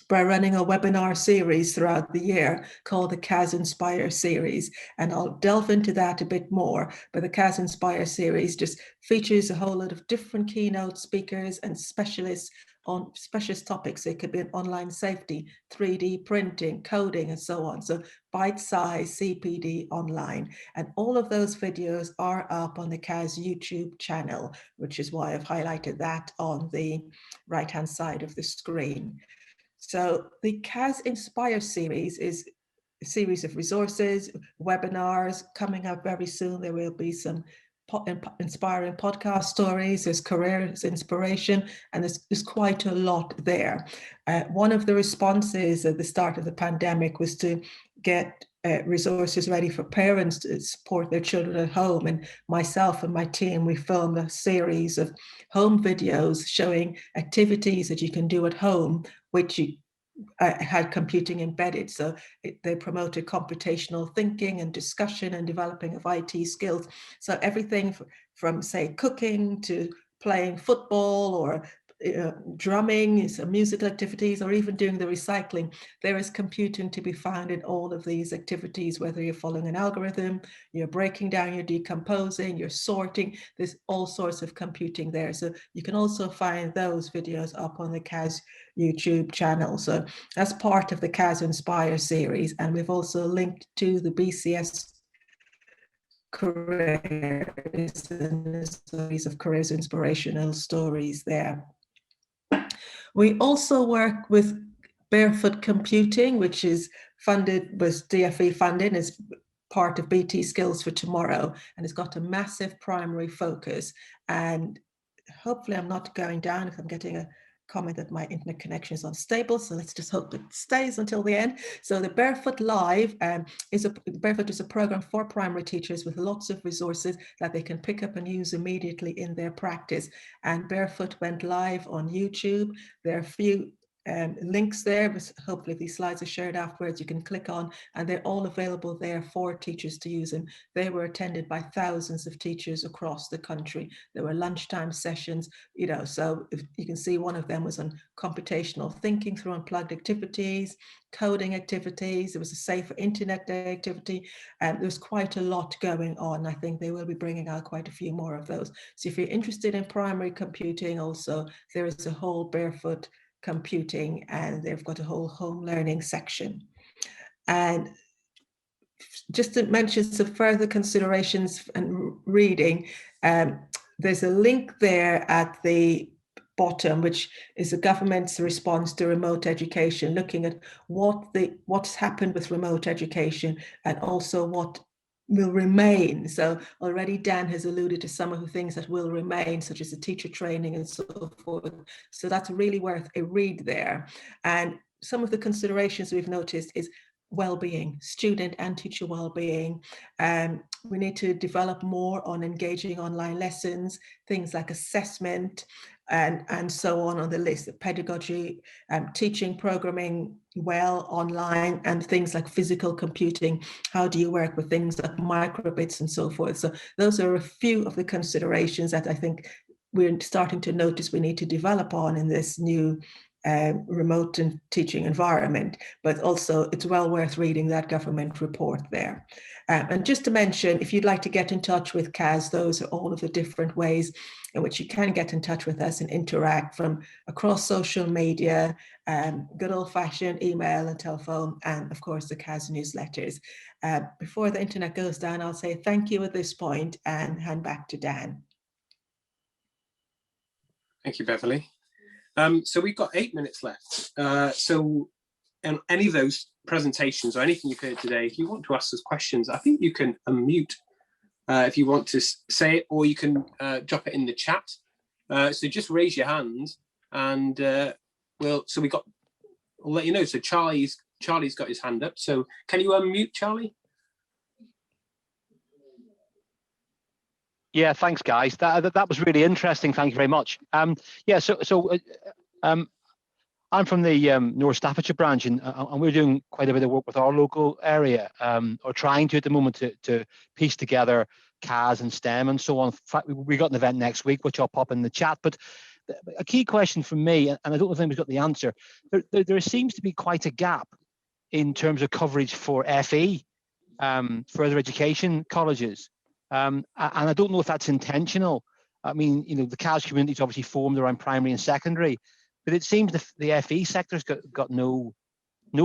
by running a webinar series throughout the year called the CAS Inspire series. And I'll delve into that a bit more, but the CAS Inspire series just features a whole lot of different keynote speakers and specialists on specialist topics. It could be an online safety, 3D printing, coding, and so on. So bite-sized CPD online. And all of those videos are up on the CAS YouTube channel, which is why I've highlighted that on the right-hand side of the screen. So the CAS Inspire series is a series of resources, webinars coming up very soon. There will be some inspiring podcast stories, there's careers inspiration, and there's quite a lot there. One of the responses at the start of the pandemic was to get resources ready for parents to support their children at home. And myself and my team, we filmed a series of home videos showing activities that you can do at home, which had computing embedded. So they promoted computational thinking and discussion and developing of IT skills. So everything from say cooking to playing football or drumming, some musical activities, or even doing the recycling. There is computing to be found in all of these activities, whether you're following an algorithm, you're breaking down, you're decomposing, you're sorting, there's all sorts of computing there. So you can also find those videos up on the CAS YouTube channel. So that's part of the CAS Inspire series. And we've also linked to the BCS careers and a series of careers inspirational stories there. We also work with Barefoot Computing, which is funded, was DFE funded, is part of BT Skills for Tomorrow, and it's got a massive primary focus. And hopefully I'm not going down if I'm getting a comment that my internet connection is unstable, so let's just hope it stays until the end. So the Barefoot Live Barefoot is a program for primary teachers with lots of resources that they can pick up and use immediately in their practice. And Barefoot went live on YouTube. There are a few links there, but hopefully if these slides are shared afterwards, you can click on, and they're all available there for teachers to use. And they were attended by thousands of teachers across the country. There were lunchtime sessions, so if you can see one of them was on computational thinking through unplugged activities, coding activities. There was a safer internet day activity. There's quite a lot going on. I think they will be bringing out quite a few more of those. So if you're interested in primary computing also, there is a whole Barefoot Computing, and they've got a whole home learning section. And just to mention some further considerations and reading, there's a link there at the bottom, which is the government's response to remote education, looking at what's happened with remote education and also what will remain. So already Dan has alluded to some of the things that will remain, such as the teacher training and so forth. So that's really worth a read there. And some of the considerations we've noticed is well-being, student and teacher well-being. We need to develop more on engaging online lessons, things like assessment, and so on the list, of pedagogy, teaching programming well online, and things like physical computing. How do you work with things like microbits and so forth? So those are a few of the considerations that I think we're starting to notice we need to develop on in this new remote and teaching environment, but also it's well worth reading that government report there. And just to mention, if you'd like to get in touch with CAS, those are all of the different ways in which you can get in touch with us and interact, from across social media, good old-fashioned email and telephone, and of course the CAS newsletters. Before the internet goes down, I'll say thank you at this point and hand back to Dan. Thank you, Beverly. So we've got 8 minutes left. So any of those presentations or anything you've heard today, if you want to ask us questions, I think you can unmute if you want to say it, or you can drop it in the chat. So just raise your hand, and we'll let you know. So Charlie's got his hand up. So can you unmute, Charlie? Yeah, thanks, guys. That was really interesting. Thank you very much. Yeah, I'm from the North Staffordshire branch, and we're doing quite a bit of work with our local area, or trying to at the moment to piece together CAS and STEM and so on. In fact, we got an event next week, which I'll pop in the chat. But a key question from me, and I don't know if anybody's got the answer, there seems to be quite a gap in terms of coverage for FE, further education colleges. And I don't know if that's intentional. I mean, you know, the CAS community is obviously formed around primary and secondary, but it seems the FE sector's got no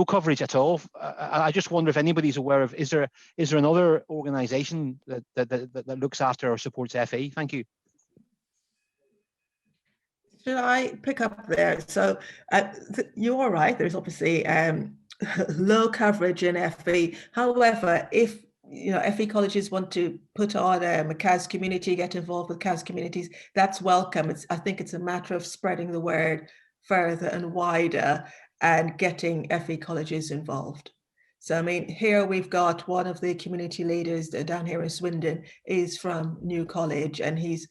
coverage at all. I just wonder if anybody's aware of, is there another organisation that looks after or supports FE? Thank you. Should I pick up there? So you are right. There's obviously low coverage in FE. However, if FE colleges want to put on a CAS community, get involved with CAS communities, that's welcome. I think it's a matter of spreading the word further and wider and getting FE colleges involved. So, I mean, here we've got one of the community leaders down here in Swindon is from New College, and he's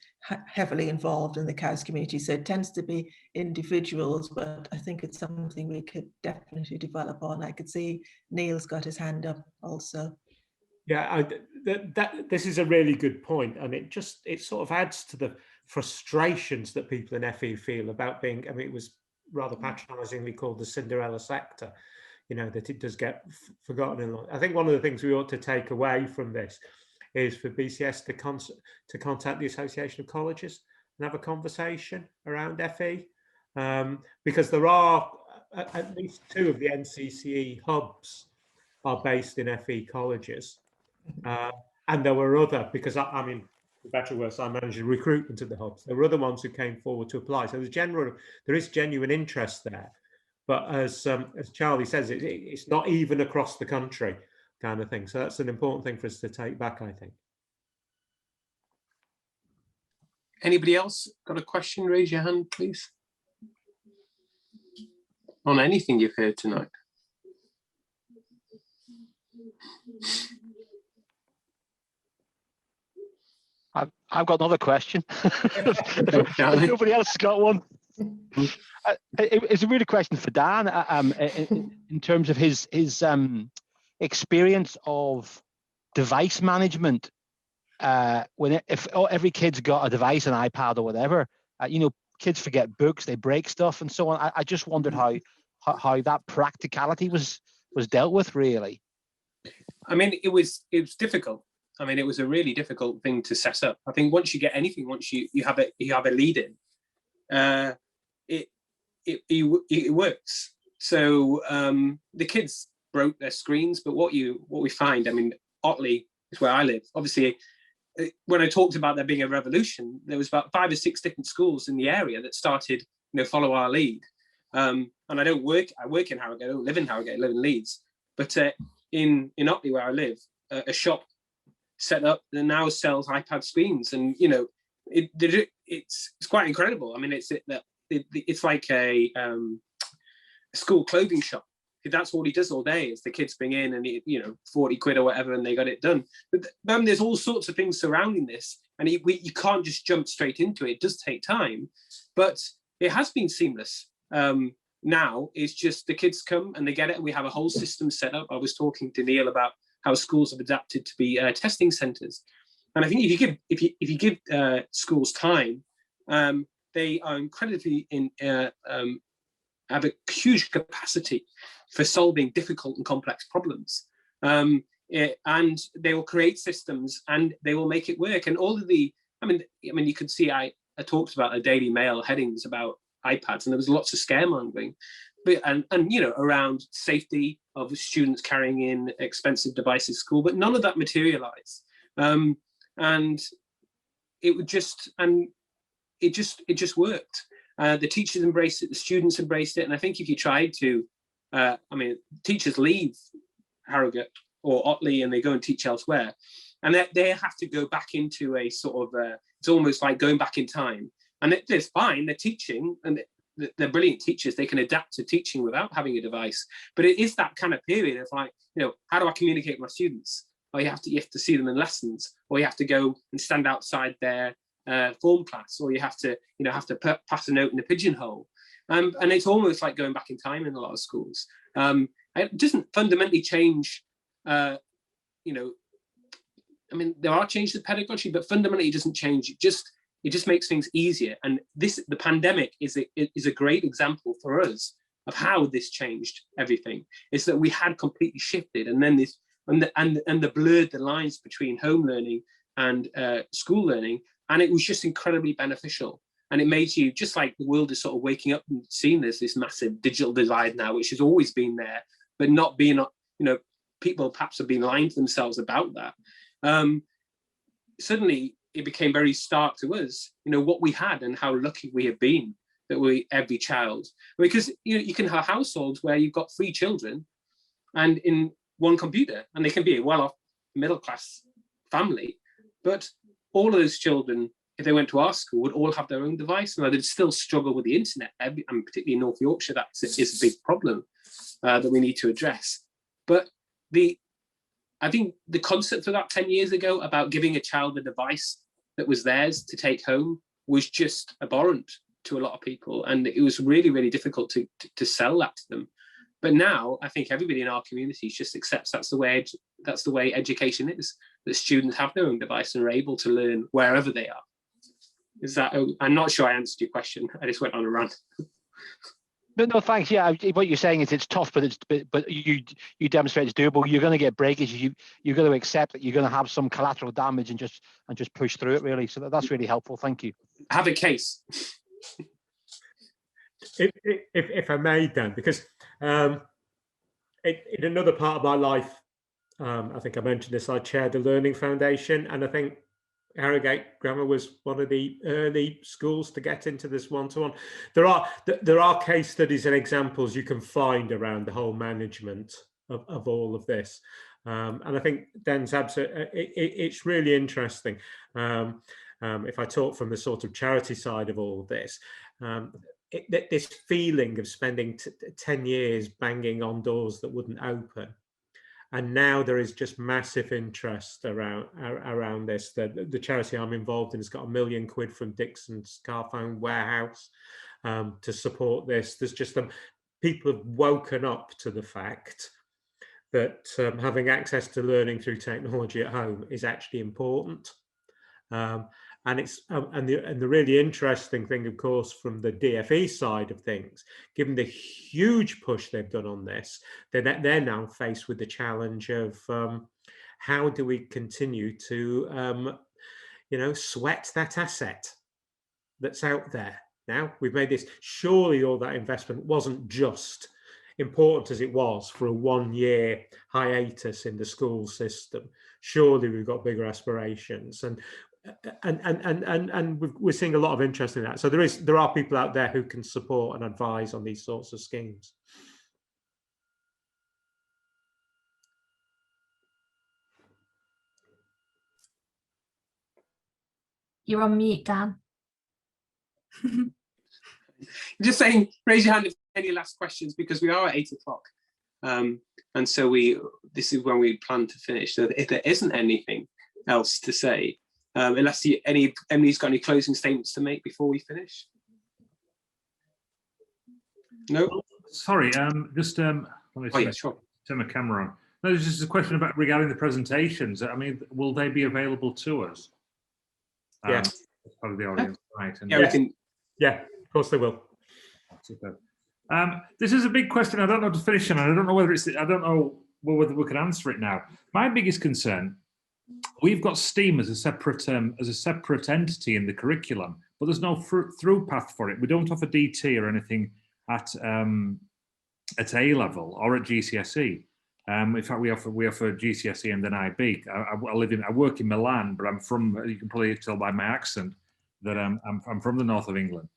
heavily involved in the CAS community. So it tends to be individuals, but I think it's something we could definitely develop on. I could see Neil's got his hand up also. Yeah, this is a really good point, and it sort of adds to the frustrations that people in FE feel about being, I mean, it was rather patronisingly called the Cinderella sector, you know, that it does get forgotten. I think one of the things we ought to take away from this is for BCS to contact the Association of Colleges and have a conversation around FE, because there are at least 2 of the NCCE hubs are based in FE colleges. And there were other, because I mean, for better or worse, I managed the recruitment of the hubs. There were other ones who came forward to apply. So there is genuine interest there. But as Charlie says, it's not even across the country kind of thing. So that's an important thing for us to take back, I think. Anybody else got a question? Raise your hand, please. On anything you've heard tonight. I've got another question. Nobody else has got one. It's a really question for Dan, in terms of his experience of device management. If every kid's got a device, an iPad or whatever, you know, kids forget books, they break stuff and so on. I just wondered how that practicality was dealt with, really. I mean, it was difficult. I mean, it was a really difficult thing to set up. I think once you get anything, once you have a lead in, it works. So the kids broke their screens, but what we find, I mean, Otley is where I live. Obviously, when I talked about there being a revolution, there was about 5 or 6 different schools in the area that started, you know, follow our lead. And I work in Harrogate. I don't live in Harrogate. I live in Leeds. But in Otley, where I live, a shop set up that now sells iPad screens, and you know, it's quite incredible. I mean, it's like a school clothing shop, that's what he does all day, is the kids bring in and, 40 quid or whatever, and they got it done. But then there's all sorts of things surrounding this, and you can't just jump straight into it. It does take time, but it has been seamless. Now it's just the kids come and they get it, and we have a whole system set up. I was talking to Neil about how schools have adapted to be testing centres, and I think if you give schools time, they are incredibly have a huge capacity for solving difficult and complex problems, and they will create systems and they will make it work. And all of the, I mean, you could see I talked about the Daily Mail headings about iPads, and there was lots of scaremongering, but and around safety of students carrying in expensive devices to school, but none of that materialized, and it just worked. The teachers embraced it, the students embraced it, and I think if you tried to, teachers leave Harrogate or Otley and they go and teach elsewhere, and they have to go back into a sort of it's almost like going back in time. And it's fine, they're teaching, and they're brilliant teachers. They can adapt to teaching without having a device. But it is that kind of period of like, how do I communicate with my students? Or you have to see them in lessons, or you have to go and stand outside their form class, or you have to pass a note in a pigeonhole. And it's almost like going back in time in a lot of schools. It doesn't fundamentally change, there are changes to pedagogy, but fundamentally it doesn't change. It just makes things easier. And the pandemic is a great example for us of how this changed everything. It's that we had completely shifted, and then the blurred the lines between home learning and school learning, and it was just incredibly beneficial. And it made you, just like the world is sort of waking up and seeing this massive digital divide now, which has always been there, but not being, people perhaps have been lying to themselves about that. Suddenly, it became very stark to us, what we had and how lucky we have been that every child, because you can have households where you've got 3 children and in one computer, and they can be a well-off middle-class family, but all of those children, if they went to our school, would all have their own device, and they'd still struggle with the internet. And particularly in North Yorkshire, that is a big problem that we need to address. But I think the concept of that 10 years ago about giving a child a device that was theirs to take home was just abhorrent to a lot of people, and it was really, really difficult to sell that to them. But now I think everybody in our communities just accepts that's the way education is, that students have their own device and are able to learn wherever they are. I'm not sure I answered your question. I just went on a rant. No, thanks. Yeah, what you're saying is it's tough, but you demonstrate it's doable. You're going to get breakage. You're going to accept that you're going to have some collateral damage and just push through it, really. So that's really helpful. Thank you. Have a case. If I may, Dan, because in another part of my life, I think I mentioned this, I chaired the Learning Foundation, and I think Harrogate Grammar was one of the early schools to get into this one-to-one. There are case studies and examples you can find around the whole management of all of this, and I think Dan's absolutely. It's really interesting. If I talk from the sort of charity side of all of this, this feeling of spending 10 years banging on doors that wouldn't open. And now there is just massive interest around this. The charity I'm involved in has got £1 million from Dixon's Carphone Warehouse to support this. There's just people have woken up to the fact that having access to learning through technology at home is actually important. And it's and the really interesting thing, of course, from the DFE side of things, given the huge push they've done on this, they're now faced with the challenge of how do we continue to, sweat that asset that's out there. Now we've made this. Surely all that investment wasn't just important as it was for a 1-year hiatus in the school system. Surely we've got bigger aspirations, and we're seeing a lot of interest in that. So there are people out there who can support and advise on these sorts of schemes. You're on mute, Dan. Just saying, raise your hand if any last questions, because we are at 8 o'clock. And so this is when we plan to finish. So if there isn't anything else to say, unless Emily's got any closing statements to make before we finish. No. Sorry, let me Oh yeah, sure. turn my camera on. No, there's just a question about regarding the presentations. I mean, will they be available to us? Yeah. As part of the audience, right? And Yeah, we can. Yeah, of course they will. Super. This is a big question. I don't know to finish on. I don't know whether whether we can answer it now. My biggest concern: we've got STEAM as a separate entity in the curriculum, but there's no through path for it. We don't offer DT or anything at A level or at GCSE. In fact, we offer GCSE and then IB. I work in Milan, but I'm from. You can probably tell by my accent that I'm from the north of England.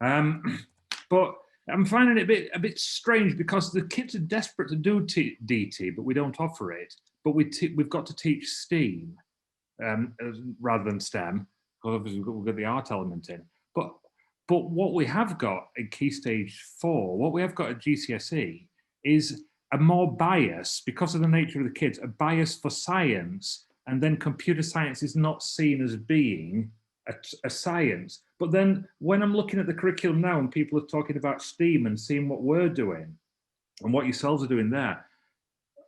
But I'm finding it a bit strange because the kids are desperate to do DT, but we don't offer it. But we've got to teach STEAM rather than STEM, because obviously we've got the art element in. But what we have got in Key Stage 4, what we have got at GCSE is a more bias, because of the nature of the kids, a bias for science, and then computer science is not seen as being a science. But then when I'm looking at the curriculum now and people are talking about STEAM and seeing what we're doing and what yourselves are doing there,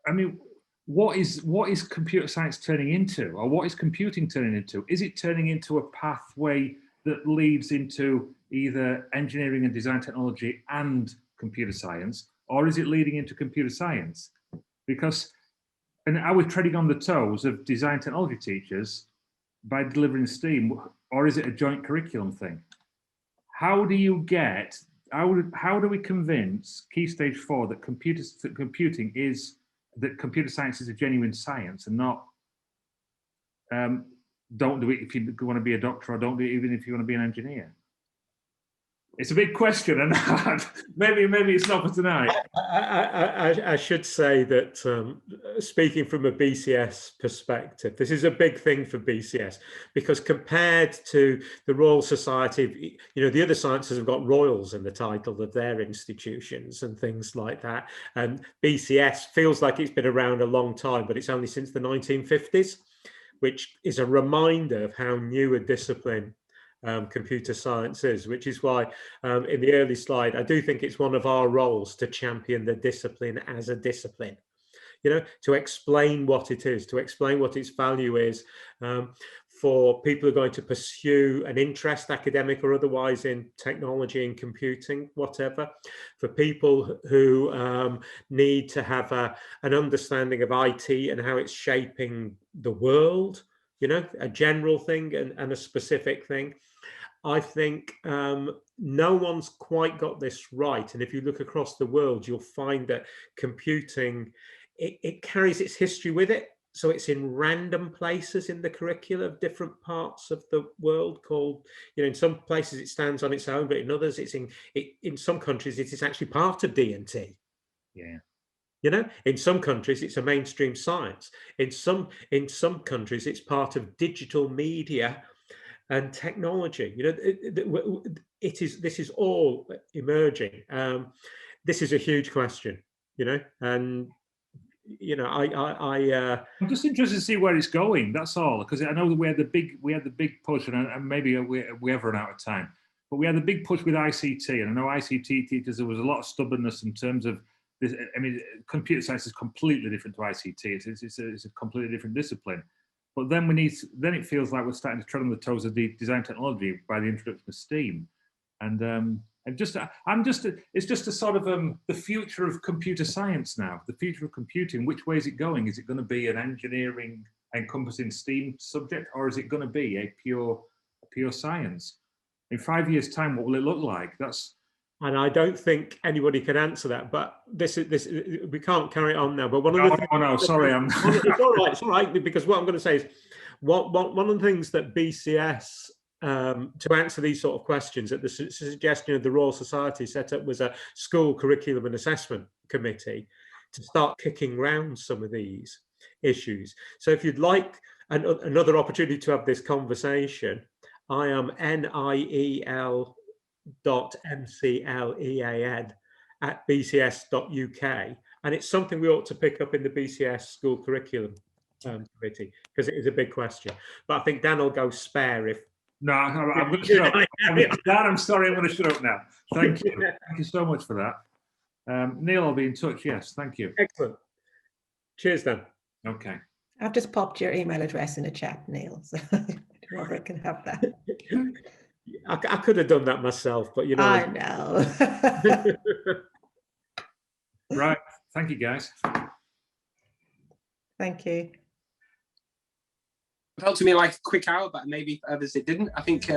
I mean, what is computer science turning into, or what is computing turning into? Is it turning into a pathway that leads into either engineering and design technology and computer science, or is it leading into computer science? Because, and are we treading on the toes of design technology teachers by delivering STEAM, or is it a joint curriculum thing? How do you get, how do we convince Key Stage 4 that computer science is a genuine science and not, don't do it if you want to be a doctor, or don't do it even if you want to be an engineer? It's a big question, and maybe it's not for tonight. I should say that speaking from a BCS perspective, this is a big thing for BCS, because compared to the Royal Society, the other sciences have got royals in the title of their institutions and things like that. And BCS feels like it's been around a long time, but it's only since the 1950s, which is a reminder of how new a discipline computer science is, which is why in the early slide, I do think it's one of our roles to champion the discipline as a discipline, to explain what it is, to explain what its value is for people who are going to pursue an interest, academic or otherwise, in technology and computing, whatever, for people who need to have an understanding of IT and how it's shaping the world, a general thing and a specific thing. I think no one's quite got this right. And if you look across the world, you'll find that computing, it carries its history with it. So it's in random places in the curricula of different parts of the world, called, in some places it stands on its own, but in others it's in some countries it is actually part of D&T. Yeah. In some countries it's a mainstream science. In some countries it's part of digital media and technology. This is all emerging. This is a huge question, and I'm just interested to see where it's going. That's all, because I know that we had the big push, and maybe we have run out of time. But we had the big push with ICT, and I know ICT teachers, there was a lot of stubbornness in terms of this. I mean, computer science is completely different to ICT. It's a completely different discipline. But then then it feels like we're starting to tread on the toes of the design technology by the introduction of STEAM, and it's just a sort of the future of computer science now, the future of computing. Which way is it going? Is it going to be an engineering encompassing STEAM subject, or is it going to be a pure science? In 5 years' time, what will it look like? And I don't think anybody can answer that. But this we can't carry it on now. But one of the things, no, sorry, it's all right, because what I'm going to say is one of the things that BCS, to answer these sort of questions, at the suggestion of the Royal Society, set up was a school curriculum and assessment committee to start kicking round some of these issues. So if you'd like another opportunity to have this conversation, I am niel.mclean@bcs.uk. and it's something we ought to pick up in the BCS school curriculum committee, because it is a big question. But I think Dan will go spare if. No, I'm going to shut up. Dan, I'm sorry, I'm going to shut up now. Thank you. Thank you so much for that. Neil, I'll be in touch. Yes, thank you. Excellent. Cheers, Dan. Okay. I've just popped your email address in the chat, Neil, so Robert can have that. I could have done that myself, but you know. I know. Right. Thank you, guys. Thank you. It felt to me like a quick hour, but maybe for others it didn't. I think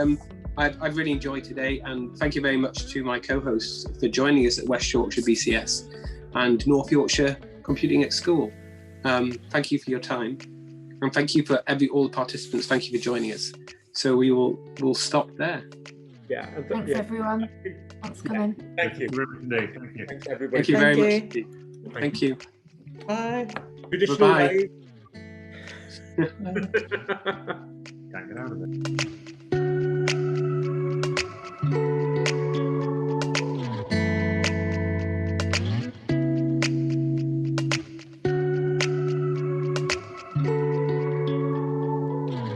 I've really enjoyed today, and thank you very much to my co-hosts for joining us at West Yorkshire BCS and North Yorkshire Computing at School. Thank you for your time, and thank you for all the participants. Thank you for joining us. So we'll stop there. Yeah. Thanks, everyone. Thanks for coming. Thank you. Thank you. Thanks, everybody. Thank you very Thank much. Thank you. Bye. Bye-bye. Can't get out of it.